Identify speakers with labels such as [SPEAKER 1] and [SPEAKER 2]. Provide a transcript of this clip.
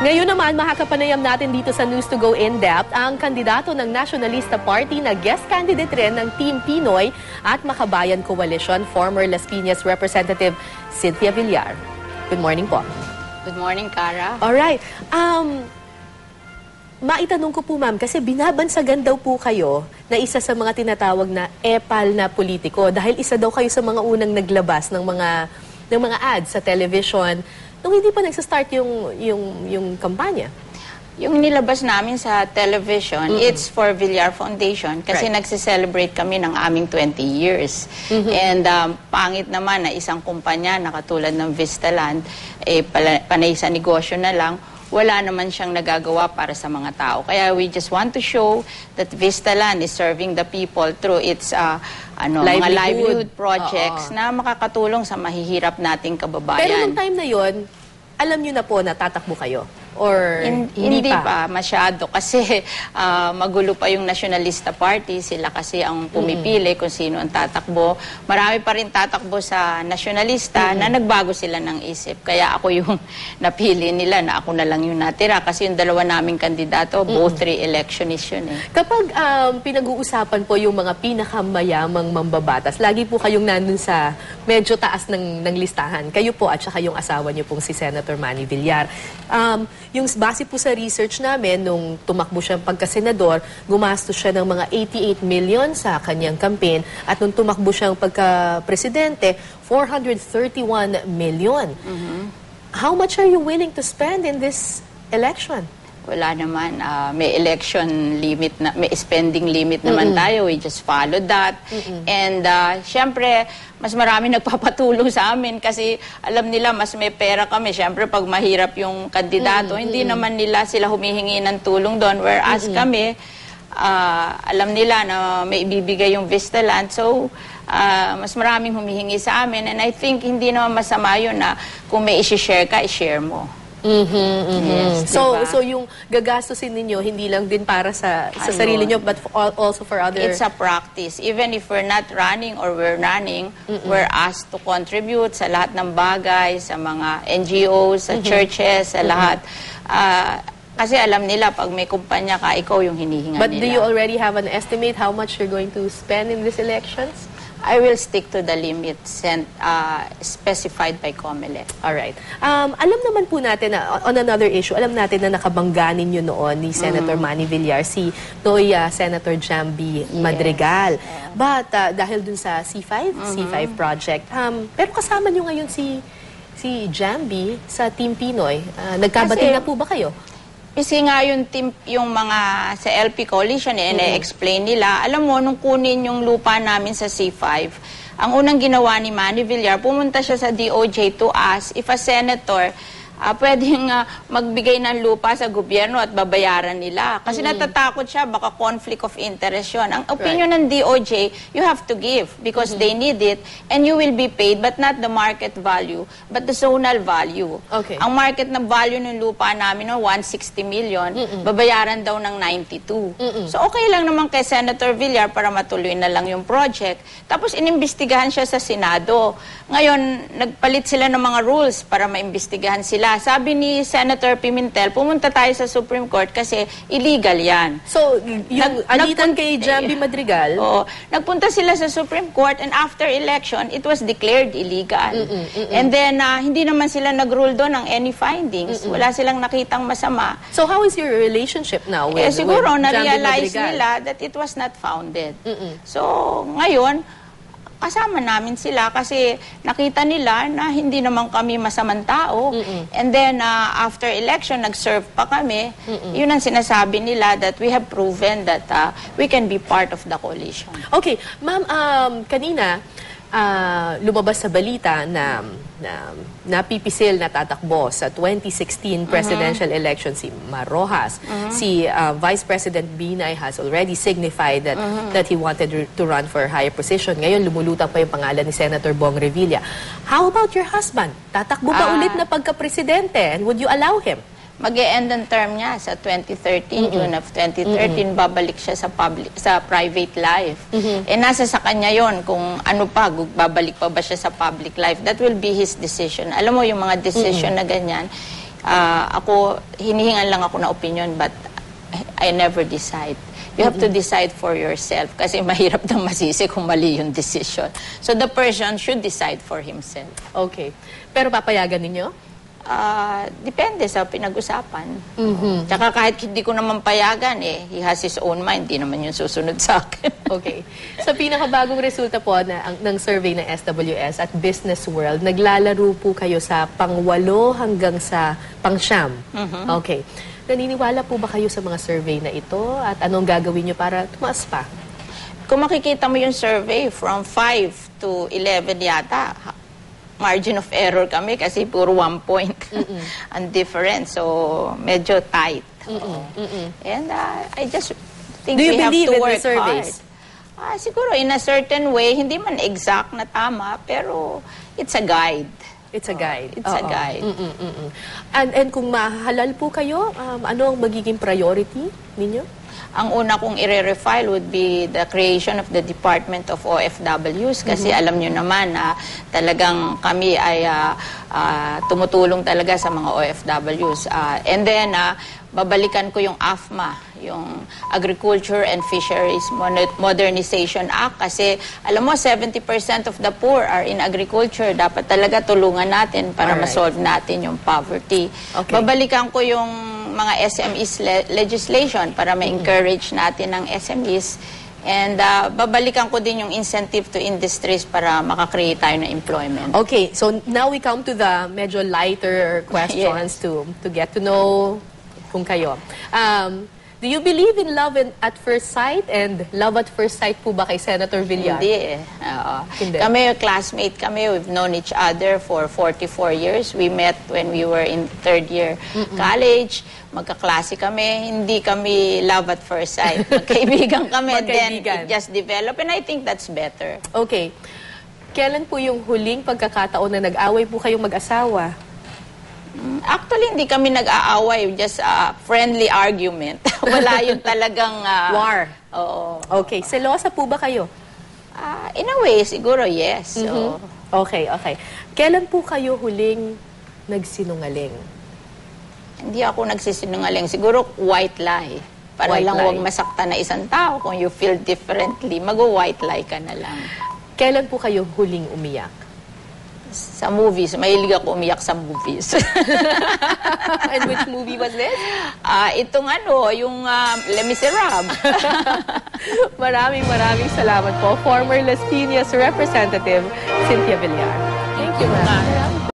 [SPEAKER 1] Ngayon naman, makakapanayam natin dito sa News to Go In-Depth ang kandidato ng Nationalista Party na guest candidate rin ng Team Pinoy at Makabayan Coalition, former Las Piñas Representative Cynthia Villar. Good morning po.
[SPEAKER 2] Good morning, Cara.
[SPEAKER 1] Alright. Maitanong ko po, ma'am, kasi binabansagan daw po kayo na isa sa mga tinatawag na epal na politiko dahil isa daw kayo sa mga unang naglabas ng mga ads sa television nung hindi pa nagsastart yung kampanya.
[SPEAKER 2] Yung nilabas namin sa television, it's for Villar Foundation kasi nagse-celebrate kami ng aming 20 years. And pangit naman na isang kumpanya na katulad ng Vistaland, panay sa negosyo na lang, wala naman siyang nagagawa para sa mga tao. Kaya we just want to show that Vistaland is serving the people through its mga livelihood projects na makakatulong sa mahihirap nating kababayan.
[SPEAKER 1] Pero nung time na yon, alam niyo na po na tatakbo kayo? Or
[SPEAKER 2] hindi pa masyado kasi magulo pa yung Nationalista Party. Sila kasi ang pumipili kung sino ang tatakbo. Marami pa rin tatakbo sa Nationalista na nagbago sila ng isip. Kaya ako yung napili nila na ako na lang yung natira. Kasi yung dalawa naming kandidato, both re-electionist yun eh.
[SPEAKER 1] Kapag pinag-uusapan po yung mga pinakamayamang mambabatas, lagi po kayong nandun sa medyo taas ng listahan. Kayo po at saka yung asawa niyo pong si Senator Manny Villar. Yung base po sa research namin, nung tumakbo siya pagka-senador, gumastos siya ng mga 88 million sa kanyang campaign at nung tumakbo siyang pagka-presidente, 431 million. How much are you willing to spend in this election?
[SPEAKER 2] Wala naman. May election limit, may spending limit naman tayo. We just followed that. And syempre, mas marami nagpapatulong sa amin kasi alam nila mas may pera kami. Syempre, pag mahirap yung kandidato, hindi naman nila sila humihingi ng tulong doon. Whereas kami, alam nila na may ibibigay yung Vistaland. So, mas maraming humihingi sa amin. And I think hindi naman masama yun na kung may isi-share ka, i-share mo.
[SPEAKER 1] Yes, so yung gagastusin ninyo hindi lang din para sa sarili nyo but also for other...
[SPEAKER 2] It's a practice. Even if we're not running or we're running, we're asked to contribute sa lahat ng bagay, sa mga NGOs, sa churches, sa lahat. Kasi alam nila pag may kumpanya ka, ikaw yung hinihinga
[SPEAKER 1] But
[SPEAKER 2] nila.
[SPEAKER 1] do you already have an estimate how much you're going to spend in these elections?
[SPEAKER 2] I will stick to the limits specified by COMELEC.
[SPEAKER 1] Alright. Alam naman po natin na, on another issue, alam natin na nakabangga ninyo noon ni Senator Manny Villar, si Senator Jamby Madrigal. But dahil dun sa C5 project, pero kasama nyo ngayon si Jamby sa Team Pinoy. Nagkabati na po ba kayo?
[SPEAKER 2] Kasi nga yung mga sa LP Coalition, explain nila, alam mo, nung kunin yung lupa namin sa C5, ang unang ginawa ni Manny Villar, pumunta siya sa DOJ to ask if a senator pwedeng magbigay ng lupa sa gobyerno at babayaran nila. Kasi natatakot siya, baka conflict of interest yun. Ang opinion ng DOJ, you have to give because they need it and you will be paid but not the market value, but the zonal value.
[SPEAKER 1] Okay.
[SPEAKER 2] Ang market na value ng lupa namin, 160 million, babayaran daw ng 92. So okay lang naman kay Senator Villar para matuloy na lang yung project. Tapos inimbestigahan siya sa Senado. Ngayon, nagpalit sila ng mga rules para maimbestigahan sila. Sabi ni Senator Pimentel, pumunta tayo sa Supreme Court kasi illegal yan.
[SPEAKER 1] So, yung alitan kay Jamby Madrigal?
[SPEAKER 2] Nagpunta sila sa Supreme Court and after election, it was declared illegal. And then, hindi naman sila nag-rule doon ng any findings. Wala silang nakitang masama.
[SPEAKER 1] So, how is your relationship now with
[SPEAKER 2] siguro,
[SPEAKER 1] Jamby
[SPEAKER 2] na-realize
[SPEAKER 1] Madrigal?
[SPEAKER 2] nila that it was not founded. So, ngayon, kasama namin sila kasi nakita nila na hindi naman kami masamang tao. And then, after election, nag-serve pa kami. Yun ang sinasabi nila that we have proven that we can be part of the coalition.
[SPEAKER 1] Okay. Ma'am, kanina, lumabas sa balita na napipisil na tatakbo sa 2016 presidential election si Mar Rojas. Si Vice President Binay has already signified that he wanted to run for a higher position. Ngayon, lumulutang pa yung pangalan ni Senator Bong Revilla. How about your husband? Tatakbo ba ulit na pagka-presidente? And would you allow him?
[SPEAKER 2] Mag-e-end ang term niya sa 2013, June of 2013, babalik siya sa private life. Nasa sa kanya yon kung ano pa, babalik pa ba siya sa public life. That will be his decision. Alam mo, yung mga decision na ganyan, Ako, hinihingan lang ako na opinion, but I never decide. You have to decide for yourself kasi mahirap nang masisi kung mali yung decision. So the person should decide for himself.
[SPEAKER 1] Okay. Pero papayagan ninyo?
[SPEAKER 2] Depende sa pinag-usapan. Tsaka kahit hindi ko naman payagan, he has his own mind. Di naman yung susunod sa akin.
[SPEAKER 1] Okay. Sa pinakabagong resulta po ng survey ng SWS at Business World, naglalaro po kayo sa pang-8 hanggang sa pang-9. Okay. Naniniwala po ba kayo sa mga survey na ito at anong gagawin nyo para tumaas pa?
[SPEAKER 2] Kung makikita mo yung survey, from 5 to 11 yata, margin of error kami kasi puro 1 point ang difference. So, medyo tight. And I just think
[SPEAKER 1] Do you
[SPEAKER 2] we have
[SPEAKER 1] believe
[SPEAKER 2] to
[SPEAKER 1] in the
[SPEAKER 2] work
[SPEAKER 1] surveys?
[SPEAKER 2] hard. Siguro, in a certain way, hindi man exact na tama, pero it's a guide.
[SPEAKER 1] It's a guide.
[SPEAKER 2] It's a guide.
[SPEAKER 1] And kung mahalal po kayo, ano ang magiging priority ninyo?
[SPEAKER 2] Ang una kong i-refile would be the creation of the Department of OFWs kasi alam nyo naman na talagang kami ay tumutulong talaga sa mga OFWs. And then, babalikan ko yung AFMA, yung Agriculture and Fisheries Modernization Act kasi alam mo, 70% of the poor are in agriculture. Dapat talaga tulungan natin para ma-solve natin yung poverty.
[SPEAKER 1] Okay.
[SPEAKER 2] Babalikan ko yung mga SMEs legislation para ma-encourage natin ang SMEs. And babalikan ko din yung incentive to industries para makakreate tayo ng employment.
[SPEAKER 1] Okay, so now we come to the medyo lighter questions to get to know kung kayo. Do you believe in love at first sight? And love at first sight po ba kay Senator Villar?
[SPEAKER 2] Hindi
[SPEAKER 1] Hindi.
[SPEAKER 2] Kami, classmate kami. We've known each other for 44 years. We met when we were in 3rd year college. Magkaklase kami. Hindi kami love at first sight. Magkaibigan kami. Then it just developed. And I think that's better.
[SPEAKER 1] Okay. Kailan po yung huling pagkakataon na nag-away po kayong mag-asawa?
[SPEAKER 2] Actually, hindi kami nag-aaway. Just a friendly argument. Wala yung talagang...
[SPEAKER 1] War.
[SPEAKER 2] Oo.
[SPEAKER 1] Okay. Selosa po ba kayo?
[SPEAKER 2] In a way, siguro yes. So,
[SPEAKER 1] Okay. Kailan po kayo huling nagsinungaling?
[SPEAKER 2] hindi ako nagsisinungaling. Siguro white lie. Para
[SPEAKER 1] White
[SPEAKER 2] lang
[SPEAKER 1] lie.
[SPEAKER 2] huwag masaktan na isang tao. Kung you feel differently, mag-white lie ka na lang.
[SPEAKER 1] Kailan po kayo huling umiyak?
[SPEAKER 2] Sa movies. Mahilig ako umiyak sa movies.
[SPEAKER 1] And which movie was this?
[SPEAKER 2] Itong yung Les Miserables.
[SPEAKER 1] Maraming salamat po. Former Las Piñas Representative, Cynthia Villar. Thank you, ma'am.